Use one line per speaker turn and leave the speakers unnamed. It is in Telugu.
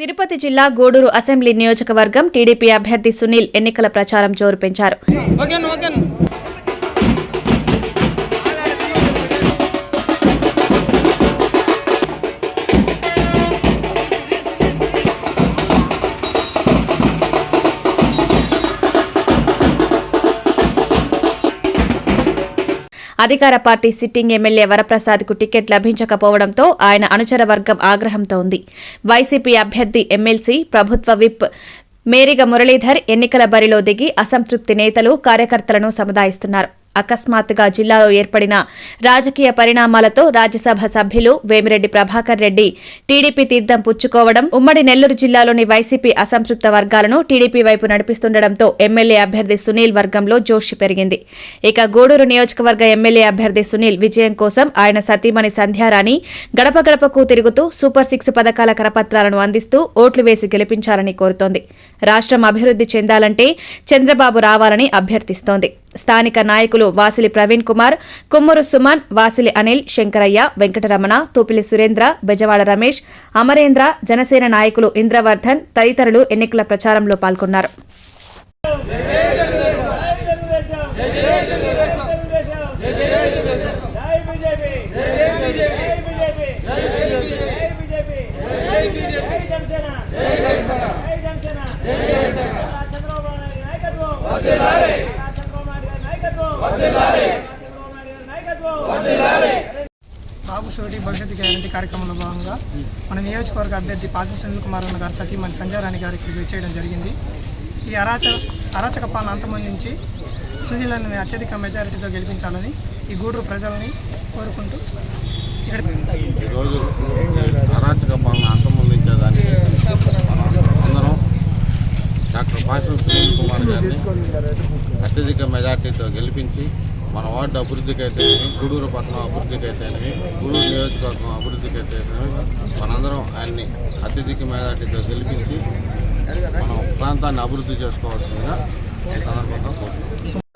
తిరుపతి జిల్లా గూడూరు అసెంబ్లీ నియోజకవర్గం టీడీపీ అభ్యర్థి సునీల్ ఎన్నికల ప్రచారం జోరు పెంచారు. అధికార పార్టీ సిట్టింగ్ ఎమ్మెల్యే వరప్రసాద్కు టికెట్ లభించకపోవడంతో ఆయన అనుచర వర్గం ఆగ్రహంతో ఉంది. వైసీపీ అభ్యర్థి ఎమ్మెల్సీ ప్రభుత్వ విప్ మేరిగ మురళీధర్ ఎన్నికల బరిలో దిగి అసంతృప్తి నేతలు, కార్యకర్తలను సముదాయిస్తున్నారు. అకస్మాత్తుగా జిల్లాలో ఏర్పడిన రాజకీయ పరిణామాలతో రాజ్యసభ సభ్యులు వేమిరెడ్డి ప్రభాకర్ రెడ్డి టీడీపీ తీర్థం పుచ్చుకోవడం, ఉమ్మడి నెల్లూరు జిల్లాలోని వైసీపీ అసంతృప్త వర్గాలను టీడీపీ వైపు నడిపిస్తుండటంతో ఎమ్మెల్యే అభ్యర్థి సునీల్ వర్గంలో జోష్ పెరిగింది. ఇక గూడూరు నియోజకవర్గ ఎమ్మెల్యే అభ్యర్థి సునీల్ విజయం కోసం ఆయన సతీమణి సంధ్యారాణి గడప గడపకు తిరుగుతూ సూపర్ 6 పథకాల కరపత్రాలను అందిస్తూ ఓట్లు వేసి గెలిపించాలని కోరుతోంది. రాష్ట్రం అభివృద్ధి చెందాలంటే చంద్రబాబు రావాలని అభ్యర్థిస్తోంది. స్థానిక నాయకులు వాసిలి ప్రవీణ్ కుమార్, కుమ్మరు సుమన్, వాసిలి అనిల్, శంకరయ్య, వెంకటరమణ, తూపిలి సురేంద్ర, బెజవాడ రమేష్, అమరేంద్ర, జనసేన నాయకులు ఇంద్రవర్ధన్ తదితరులు ఎన్నికల ప్రచారంలో పాల్గొన్నారు.
బాబు షోటి భవిష్యత్తు గ్యారంటీ కార్యక్రమంలో భాగంగా మన నియోజకవర్గ అభ్యర్థి పాసం సునీల్ కుమార్ గారు సతీమణి సంధ్యారాణి గారికి చేయడం జరిగింది. ఈ అరాచక పాలన అంతమందించి సునీలను అత్యధిక మెజారిటీతో గెలిపించాలని ఈ గూడూరు ప్రజలని కోరుకుంటూ
ఈరోజు అరాచక పాలన అంతమందించేదానికి అందరం డాక్టర్ పాసం సునీల్ కుమార్ గారిని అత్యధిక మెజార్టీతో గెలిపించి మన వార్డు అభివృద్ధికి అయితేనేమి, గూడూరు పట్టణం అభివృద్ధికి అయితేనేమి, గూడూరు నియోజకవర్గం అభివృద్ధికి అయితేనేమి మనందరం ఆయన్ని అత్యధిక మెజార్టీతో గెలిపించి మనం ప్రాంతాన్ని అభివృద్ధి చేసుకోవాల్సిందిగా ఈ సందర్భంగా కోరుతున్నాం.